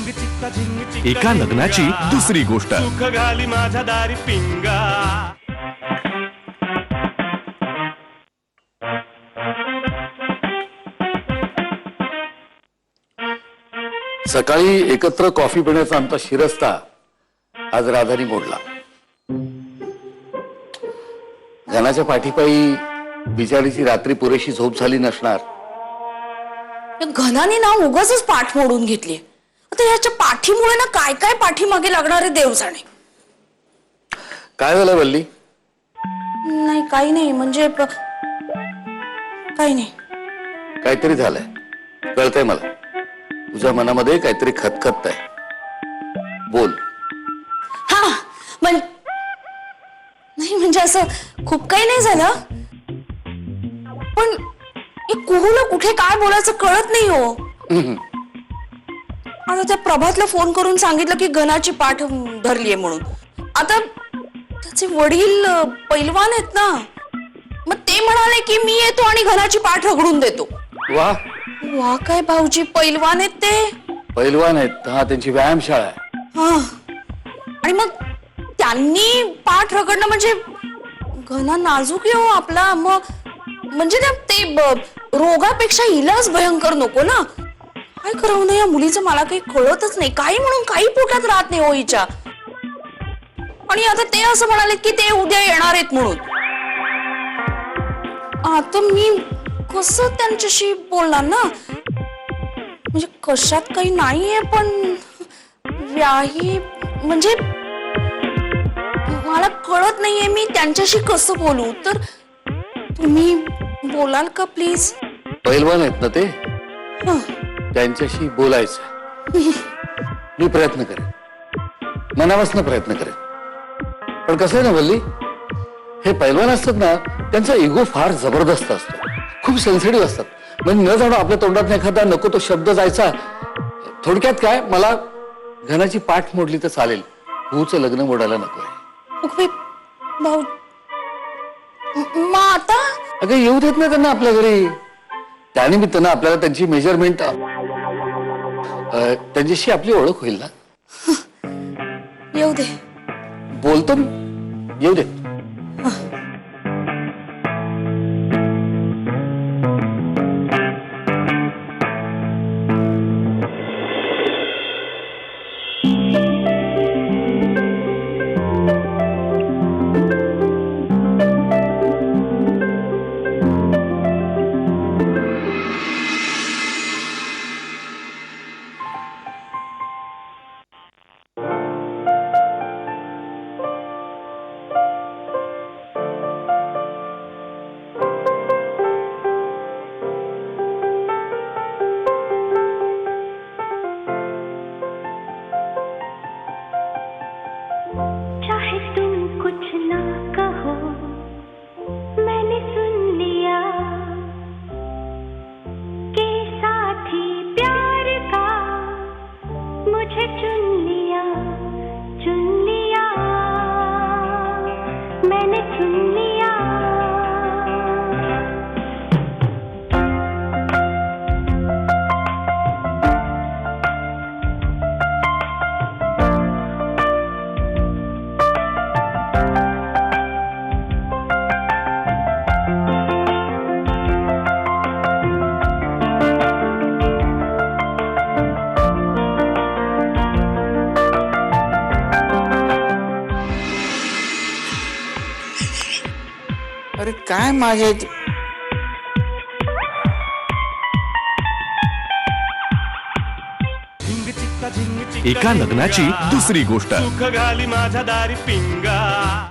एका लग्नाची दुसरी गोष्ट। सुख घाली माझ्या दारी पिंगा। सकाळी एकत्र कॉफी पिण्याचा आमचा शिरस्ता आज राधानी मोडला। घनाच्या पाठीपायी बिचारीची रात्री पुरेशी झोप झाली नसणार। घनाने ना उगाचच पाठ मोडून घेतली। आता याच्या पाठीमुळे ना काय काय पाठीमागे लागणारे देव जाणे। काय झालं वल्ली? नाही काही नाही, म्हणजे काही नाही। काहीतरी झालंय कळतंय मला। तुझ्या मनामध्ये काहीतरी खतखत आहे, बोल। हा नाही म्हणजे असं खूप काही नाही झालं, पण कुहूला कुठे काय बोलायचं कळत नाही हो। आता त्या प्रभातला फोन करून सांगितलं की घनाची पाठ धरलीये म्हणून। आता त्याचे वडील पैलवान आहेत ना, मग ते म्हणाले की मी येतो आणि घनाची पाठ रगडून देतो। वाह वा काय भाऊजी पैलवान आहेत ते। पैलवान आहेत, हा त्यांची व्यायामशाळा आहे। हा आणि मग त्यांनी पाठ रगडणं म्हणजे घना नाजूक आहे हो आपला। मग म्हणजे ना ते रोगापेक्षा इलाज भयंकर नको ना। काय करावं ना या मुलीचं मला काही कळतच नाही। काही म्हणून काही पोटात राहत नाही हो हिच्या। आणि आता ते असं म्हणाले की ते उद्या येणार आहेत म्हणून। आता मी कसं त्यांच्याशी बोलणार ना, म्हणजे कशात काही नाहीये पण व्याही म्हणजे मला कळत नाहीये मी त्यांच्याशी कसं बोलू। तर तुम्ही बोलाल का प्लीज? पैलवान आहेत ना ते, त्यांच्याशी बोलायचं मी प्रयत्न करेन, मनापासून प्रयत्न करेन। पण कसं आहे ना वल्ली, हे पैलवान असतात ना त्यांचा इगो फार जबरदस्त असतो, खूप सेन्सिटिव्ह असतात। म्हणजे न जाणं आपल्या तोंडात एखादा नको तो शब्द जायचा। थोडक्यात काय, मला घनाची पाठ मोडली तर चालेल, भाऊचं लग्न मोडायला नकोय। भाऊ मग आता अगं येऊ देत नाही त्यांना आपल्या घरी। त्यानिमित्तानं आपल्याला त्यांची मेजरमेंट, त्यांच्याशी आपली ओळख होईल ना। येऊ दे, बोलतो मी, येऊ दे। अरे काय माझ्या एका लग्नाची दुसरी गोष्ट। सुख घाली माझ्या दारी पिंगा।